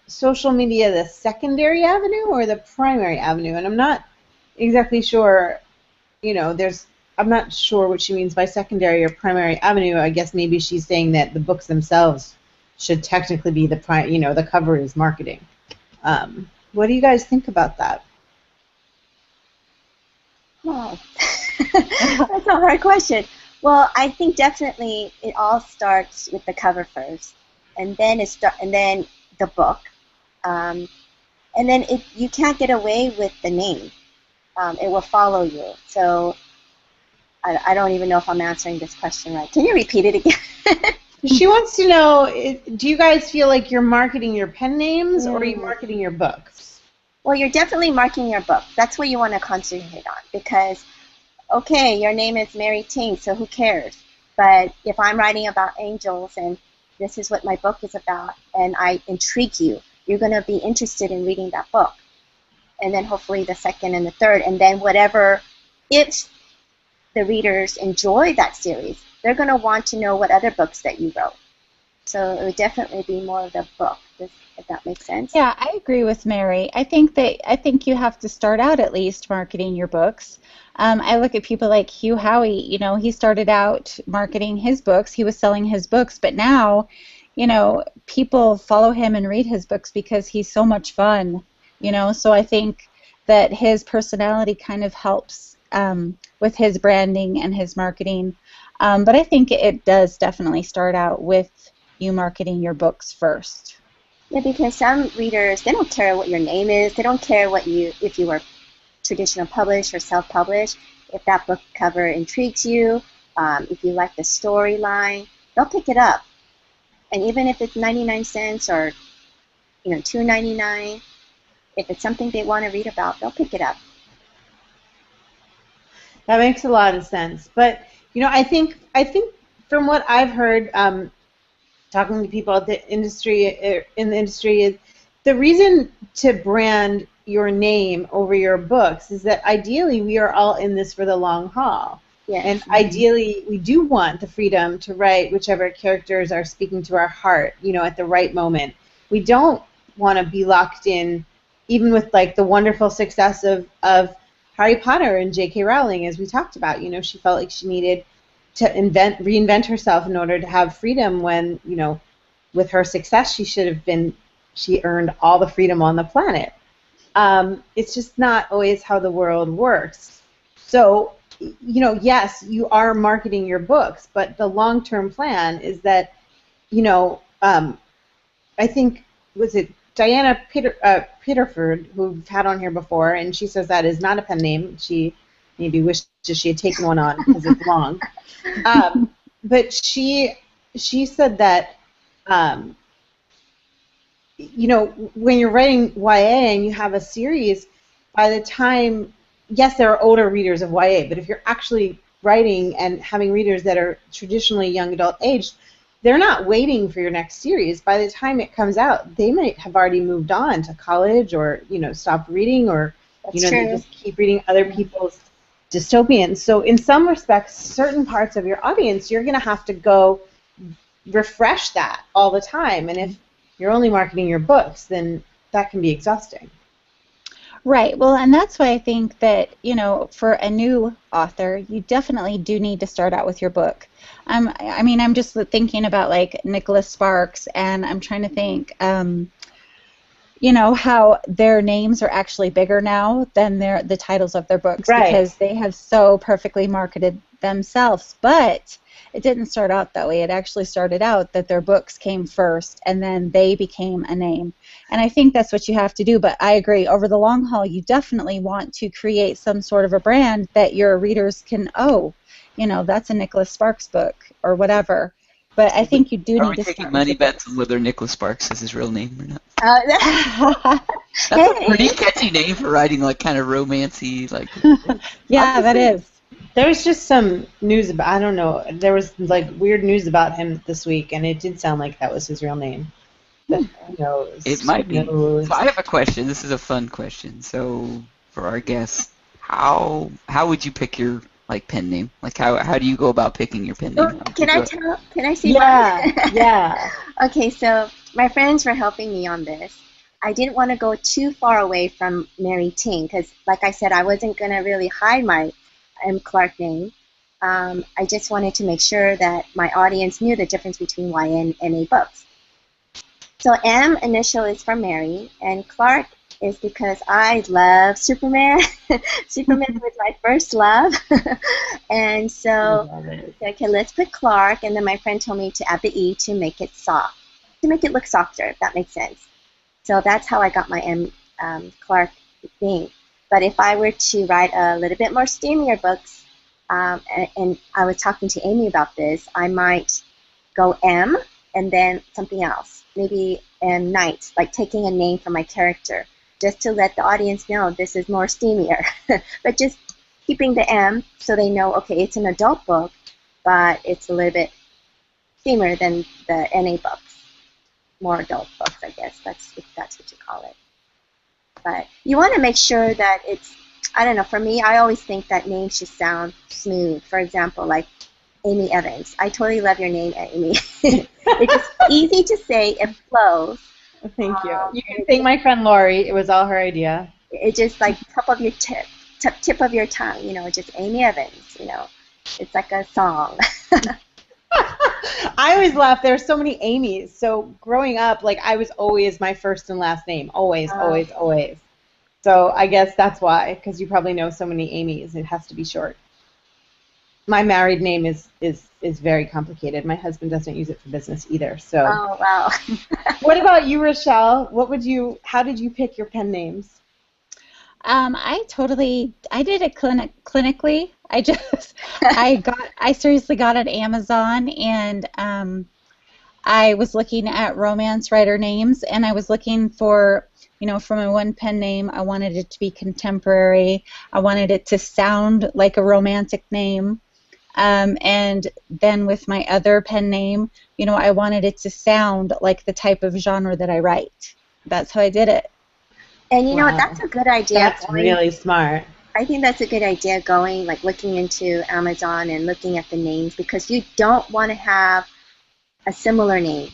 social media the secondary avenue or the primary avenue? And I'm not exactly sure, I'm not sure what she means by secondary or primary avenue. I guess maybe she's saying that the books themselves should technically be the the cover is marketing. What do you guys think about that? Wow. That's a hard question. Well, I think definitely it all starts with the cover first, and then the book, and then you can't get away with the name. It will follow you. So I don't even know if I'm answering this question right. Can you repeat it again? She wants to know, do you guys feel like you're marketing your pen names or are you marketing your books? Well, you're definitely marketing your book. That's what you want to concentrate on because, okay, your name is Mary Ting, so who cares? But if I'm writing about angels and this is what my book is about and I intrigue you, you're going to be interested in reading that book. And then hopefully the second and the third. And then if the readers enjoy that series, they're going to want to know what other books that you wrote. So it would definitely be more of the book, if that makes sense. Yeah, I agree with Mary. I think you have to start out at least marketing your books. I look at people like Hugh Howey. He started out marketing his books. He was selling his books, but now, people follow him and read his books because he's so much fun. So I think that his personality kind of helps with his branding and his marketing. But I think it does definitely start out with you marketing your books first. Yeah, because some readers, they don't care what your name is. They don't care if you were traditional publish or self-publish, if that book cover intrigues you, if you like the storyline, they'll pick it up. And even if it's 99 cents or $2.99, if it's something they want to read about, they'll pick it up. That makes a lot of sense. But I think from what I've heard, talking to people at the industry is the reason to brand your name over your books is that ideally we are all in this for the long haul. Yes. And ideally we do want the freedom to write whichever characters are speaking to our heart, at the right moment. We don't want to be locked in, even with like the wonderful success of Harry Potter and J.K. Rowling, as we talked about. She felt like she needed to reinvent herself in order to have freedom when, with her success she earned all the freedom on the planet. It's just not always how the world works. So, yes, you are marketing your books, but the long-term plan is that, I think, was it Diana Peterford, who we've had on here before, and she says that is not a pen name. She maybe wishes she had taken one on because it's long. But she said that, when you're writing YA and you have a series, by the time, yes, there are older readers of YA, but if you're actually writing and having readers that are traditionally young adult aged, they're not waiting for your next series. By the time it comes out, they might have already moved on to college or, stopped reading, or, they just keep reading other people's dystopians. So in some respects, certain parts of your audience, you're going to have to go refresh that all the time. And if you're only marketing your books, then that can be exhausting. Right. Well, and that's why I think that, for a new author, you definitely do need to start out with your book. I'm just thinking about, like, Nicholas Sparks, and I'm trying to think, how their names are actually bigger now than the titles of their books, right, because they have so perfectly marketed themselves. But it didn't start out that way. It actually started out that their books came first, and then they became a name. And I think that's what you have to do. But I agree, over the long haul, you definitely want to create some sort of a brand that your readers can, that's a Nicholas Sparks book or whatever. But I think you do need to start. Are we taking money bets on whether Nicholas Sparks is his real name or not? That's a pretty catchy name for writing, like, kind of romancy, like. Yeah, that is. There was just some news about, I don't know, there was like weird news about him this week, and it did sound like that was his real name. But who knows? It might be. So I have a question. This is a fun question. So for our guests, how would you pick your, like, pen name? Like, how do you go about picking your pen name? Can I say mine? Yeah. Okay, so my friends were helping me on this. I didn't want to go too far away from Mary Ting because, like I said, I wasn't going to really hide my M. Clark name. I just wanted to make sure that my audience knew the difference between YA and NA books. So M initial is for Mary, and Clark is because I love Superman. Superman was my first love. And so, okay, let's put Clark, and then my friend told me to add the E to make it soft, to make it look softer, if that makes sense. So that's how I got my M. Clark thing. But if I were to write a little bit more steamier books, and I was talking to Amy about this, I might go M and then something else, maybe M Knight, like taking a name from my character, just to let the audience know this is more steamier. But just keeping the M so they know, okay, it's an adult book, but it's a little bit steamier than the NA books, more adult books, I guess. If that's what you call it. But you want to make sure that it's, I don't know, for me, I always think that names should sound smooth. For example, like Amy Evans. I totally love your name, Amy. It's just easy to say, it flows. Thank you. You can thank my friend Lori. It was all her idea. It's just like top of your tip of your tongue, just Amy Evans, It's like a song. I always laugh. There are so many Amy's. So growing up, like, I was always my first and last name. Always, always, always. So I guess that's why, because you probably know so many Amy's. It has to be short. My married name is very complicated. My husband doesn't use it for business either. So. Oh, wow. What about you, RaShelle? How did you pick your pen names? I did it clinically. I seriously got it Amazon, and I was looking at romance writer names, and I was looking for, for my one pen name, I wanted it to be contemporary. I wanted it to sound like a romantic name. And then with my other pen name, I wanted it to sound like the type of genre that I write. That's how I did it. And you know what? That's a good idea. That's really smart. I think that's a good idea, going, like, looking into Amazon and looking at the names, because you don't want to have a similar name.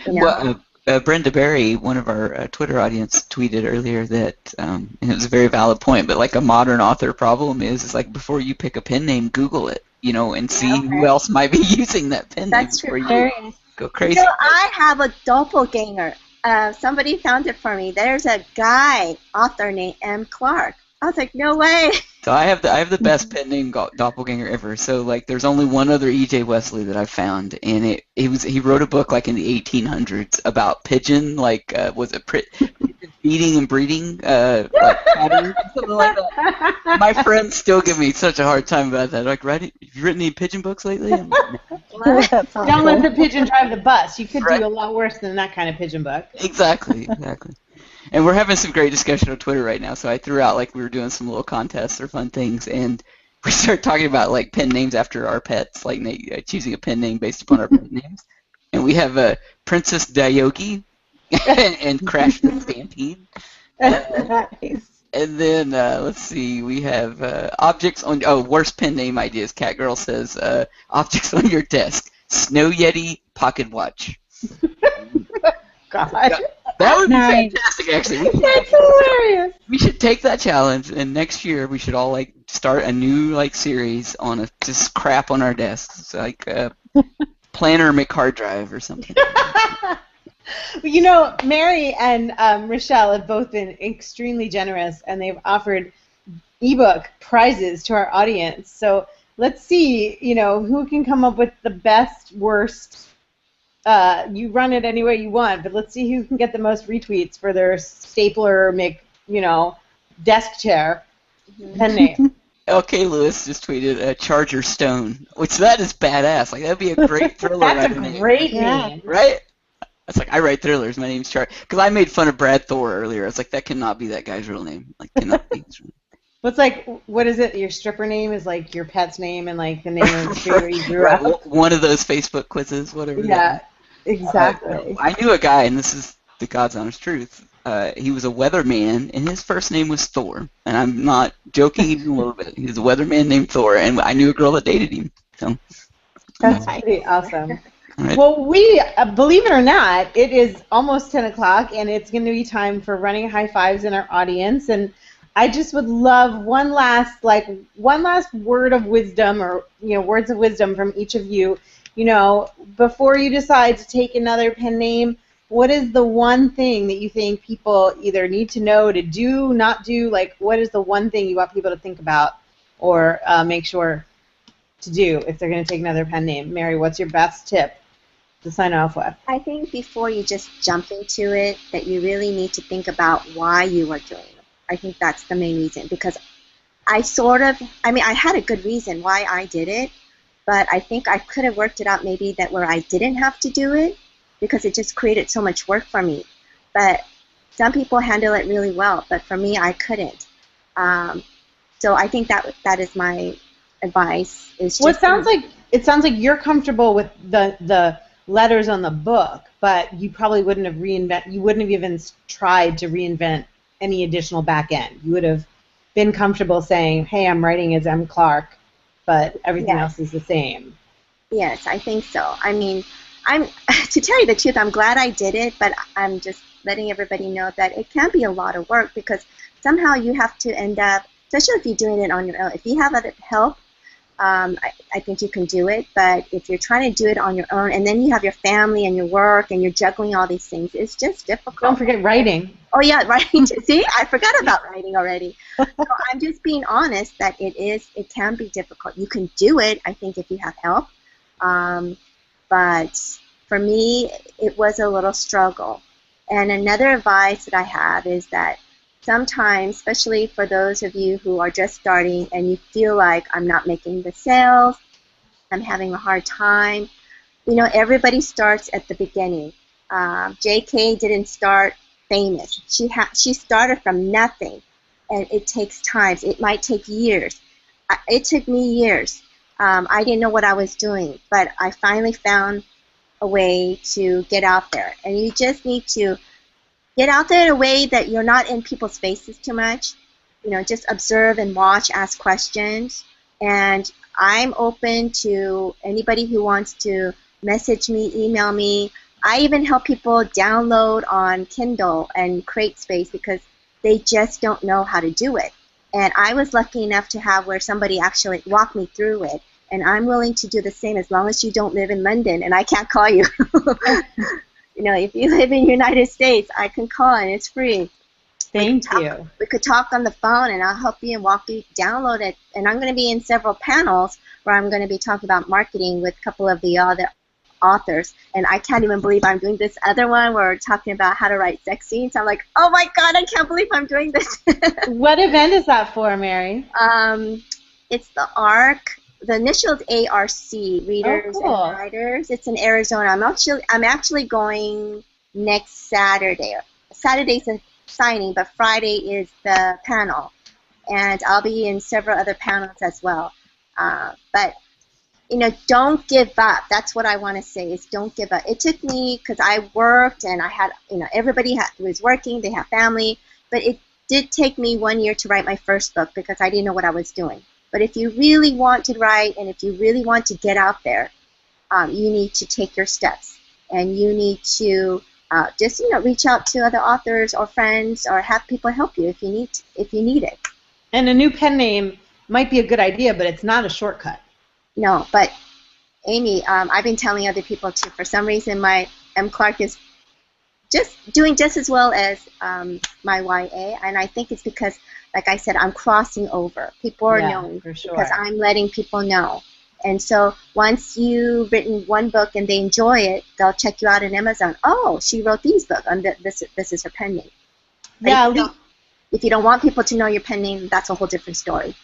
Well, Brenda Berry, one of our Twitter audience, tweeted earlier that, and it was a very valid point, but like a modern author problem is like before you pick a pen name, Google it, and see who else might be using that pen name before you go crazy. I have a doppelganger. Somebody found it for me. There's a guy, author named M. Clark. I was like, no way. So I have the best pen name doppelganger ever. So like, there's only one other E.J. Wesley that I've found, and he wrote a book like in the 1800s about pigeon, like was it pigeon feeding and breeding, like patterns, something like that. My friends still give me such a hard time about that. Like, have you written any pigeon books lately? I'm like, no. Don't let the pigeon drive the bus. You could do a lot worse than that kind of pigeon book. Exactly. And we're having some great discussion on Twitter right now, so I threw out, like, we were doing some little contests or fun things, and we started talking about, like, pen names after our pets, like choosing a pen name based upon our pet names. And we have Princess Dayogi and Crash the Stampede. Nice. And then, let's see, we have objects on, worst pen name ideas. Catgirl says, objects on your desk. Snow Yeti, pocket watch. God. That would be fantastic, actually. That's hilarious. We should take that challenge, and next year we should all like start a new like series on just crap on our desks, like Planner McHard Drive or something. Mary and RaShelle have both been extremely generous, and they've offered ebook prizes to our audience. So let's see, who can come up with the best, worst. You run it any way you want, but let's see who can get the most retweets for their stapler, desk chair pen name. LK Lewis just tweeted Charger Stone, which that is badass. Like, that'd be a great thriller. That's a great name. Right? That's like, I write thrillers. My name's Charger. Because I made fun of Brad Thor earlier. I was like, that cannot be that guy's real name. Like, cannot be his real name. What's like, what is it? Your stripper name is like your pet's name and like the name of the street where you grew up? One of those Facebook quizzes, whatever. Yeah. Exactly. I knew a guy, and this is the God's honest truth. He was a weatherman, and his first name was Thor. And I'm not joking even a little bit. He was a weatherman named Thor, and I knew a girl that dated him. So that's pretty awesome. Right. Well, we believe it or not, it is almost 10 o'clock, and it's going to be time for running high fives in our audience. And I just would love one last word of wisdom, or words of wisdom from each of you. Before you decide to take another pen name, what is the one thing that you think people either need to know, to do, not do? Like, what is the one thing you want people to think about or make sure to do if they're going to take another pen name? Mary, what's your best tip to sign off with? I think before you just jump into it, that you really need to think about why you are doing it. I think that's the main reason, because I had a good reason why I did it, but I think I could have worked it out maybe that where I didn't have to do it, because it just created so much work for me. But some people handle it really well, but for me, I couldn't. So I think that is my advice. Is just it sounds like you're comfortable with the letters on the book, but you probably wouldn't have even tried to reinvent any additional back end. You would have been comfortable saying, "Hey, I'm writing as M. Clark," but everything else is the same. Yes, I think so. I mean, to tell you the truth, I'm glad I did it, but I'm just letting everybody know that it can be a lot of work, because somehow you have to end up, especially if you're doing it on your own. If you have other help, I think you can do it, but if you're trying to do it on your own, and then you have your family and your work, and you're juggling all these things, it's just difficult. Don't forget writing. Oh, yeah, writing. See, I forgot about writing already. So I'm just being honest that it can be difficult. You can do it, I think, if you have help. But for me, it was a little struggle. And another advice that I have is that sometimes, especially for those of you who are just starting and you feel like I'm not making the sales, I'm having a hard time, you know, everybody starts at the beginning. J.K. didn't start famous. She started from nothing, and it takes time. It might take years. It took me years. I didn't know what I was doing, but I finally found a way to get out there. And you just need to get out there in a way that you're not in people's faces too much. You know, just observe and watch, ask questions. And I'm open to anybody who wants to message me, email me. I even help people download on Kindle and CreateSpace because they just don't know how to do it. And I was lucky enough to have where somebody actually walked me through it. And I'm willing to do the same as long as you don't live in London and I can't call you. You know, if you live in the United States, I can call and it's free. Thank you. We could talk on the phone and I'll help you and walk you, download it. And I'm going to be in several panels where I'm going to be talking about marketing with a couple of the other authors. And I can't even believe I'm doing this other one where we're talking about how to write sex scenes. I'm like, oh my God, I can't believe I'm doing this. What event is that for, Mary? It's the ARC. The initials ARC, Readers cool. and Writers. It's in Arizona. I'm actually going next Saturday. Saturday's a signing, but Friday is the panel, and I'll be in several other panels as well. But you know, don't give up. That's what I want to say is don't give up. It took me because I worked and I had, you know, everybody was working. They have family, but it did take me 1 year to write my first book because I didn't know what I was doing. But if you really want to write and if you really want to get out there, you need to take your steps. And you need to just, you know, reach out to other authors or friends or have people help you if you need it. And a new pen name might be a good idea, but it's not a shortcut. No, but Amy, I've been telling other people too, for some reason my M. Clark is doing just as well as my YA, and I think it's because, like I said, I'm crossing over. People are knowing for sure. because I'm letting people know. And so once you've written one book and they enjoy it, they'll check you out on Amazon. Oh, she wrote these books. This is her pen name. Yeah. If you don't want people to know your pen name, that's a whole different story.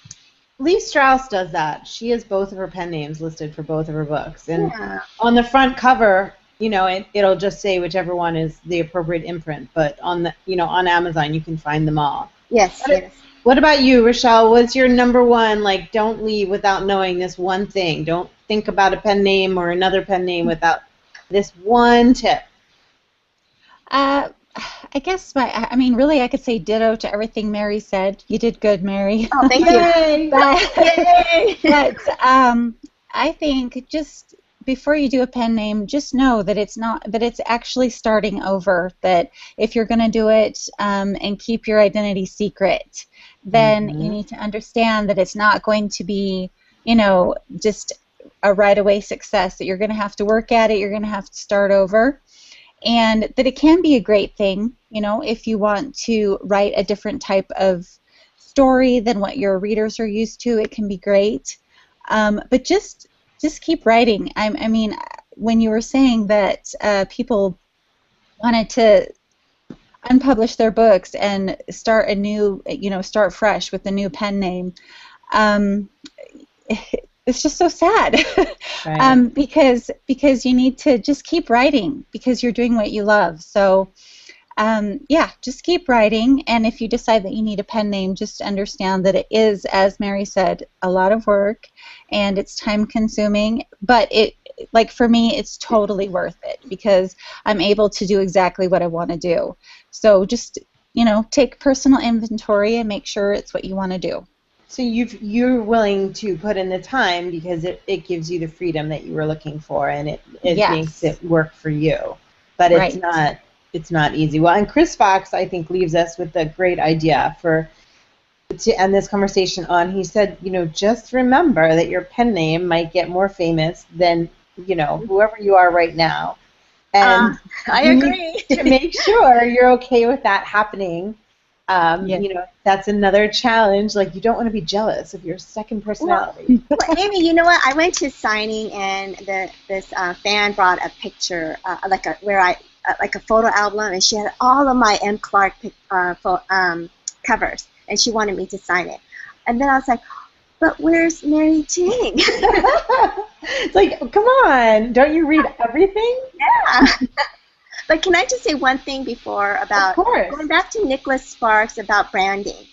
Lee Strauss does that. She has both of her pen names listed for both of her books. And Yeah. on the front cover, you know, it'll just say whichever one is the appropriate imprint. But on the, you know, on Amazon, you can find them all. Yes, yes. What about you, RaShelle? What's your number one, like, don't leave without knowing this one thing? Don't think about a pen name or another pen name without this one tip. I guess I mean, really, I could say ditto to everything Mary said. You did good, Mary. Oh, thank you. But I think just before you do a pen name, just know that it's actually starting over. That if you're going to do it and keep your identity secret, then you need to understand that it's not going to be, you know, just a right-away success. That you're going to have to work at it. You're going to have to start over. And that it can be a great thing, you know, if you want to write a different type of story than what your readers are used to. It can be great, but just keep writing. I mean, when you were saying that people wanted to unpublish their books and start a new, you know, start fresh with a new pen name, it's just so sad. Right. because you need to just keep writing because you're doing what you love. So yeah, just keep writing, and if you decide that you need a pen name, just understand that it is, as Mary said, a lot of work and it's time consuming, but it, like for me, it's totally worth it because I'm able to do exactly what I want to do. So just, you know, take personal inventory and make sure it's what you want to do. So you're willing to put in the time because it gives you the freedom that you were looking for, and it Yes. makes it work for you. But Right. it's not easy. Well, and Chris Fox, I think, leaves us with a great idea to end this conversation on. He said, you know, just remember that your pen name might get more famous than, you know, whoever you are right now. And I you agree. need to make sure you're okay with that happening. You know, that's another challenge. Like, you don't want to be jealous of your second personality. Well, Amy, you know what? I went to a signing, and this fan brought a picture, like a photo album, and she had all of my M. Clark covers, and she wanted me to sign it. And then I was like, but where's Mary Ting? It's like, come on, don't you read everything? Yeah. But can I just say one thing before about Of course. going back to Nicholas Sparks about branding?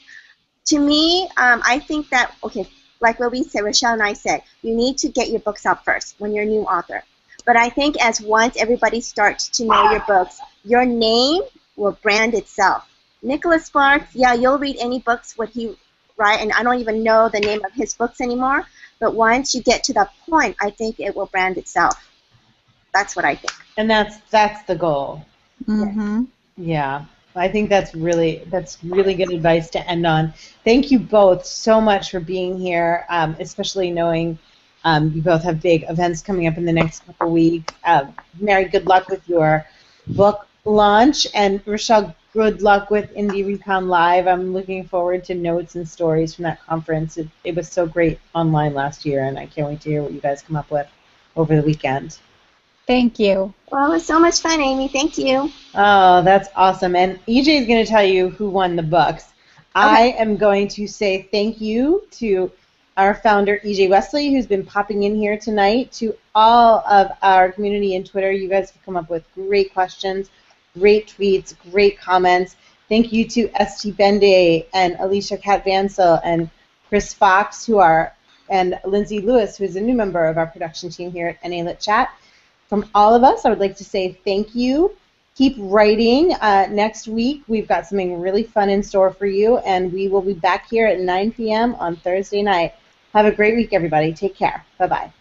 To me, I think that, okay, like what we said, RaShelle and I said, you need to get your books out first when you're a new author. But I think as once everybody starts to know your books, your name will brand itself. Nicholas Sparks, yeah, you'll read any books what he write, and I don't even know the name of his books anymore. But once you get to that point, I think it will brand itself. That's what I think. And that's the goal. Mm-hmm. Yeah. I think that's really good advice to end on. Thank you both so much for being here, especially knowing you both have big events coming up in the next couple weeks. Mary, good luck with your book launch, and RaShelle, good luck with Indie Recon Live. I'm looking forward to notes and stories from that conference. It was so great online last year, and I can't wait to hear what you guys come up with over the weekend. Thank you. Well, it was so much fun, Amy. Thank you. Oh, that's awesome. And EJ is going to tell you who won the books. Okay. I am going to say thank you to our founder, EJ Wesley, who's been popping in here tonight, to all of our community and Twitter. You guys have come up with great questions, great tweets, great comments. Thank you to ST Bende and Alicia Cat-Vansel and Chris Fox, and Lindsay Lewis, who is a new member of our production team here at NA Lit Chat. From all of us, I would like to say thank you. Keep writing. Next week, we've got something really fun in store for you, and we will be back here at 9 p.m. on Thursday night. Have a great week, everybody. Take care. Bye-bye.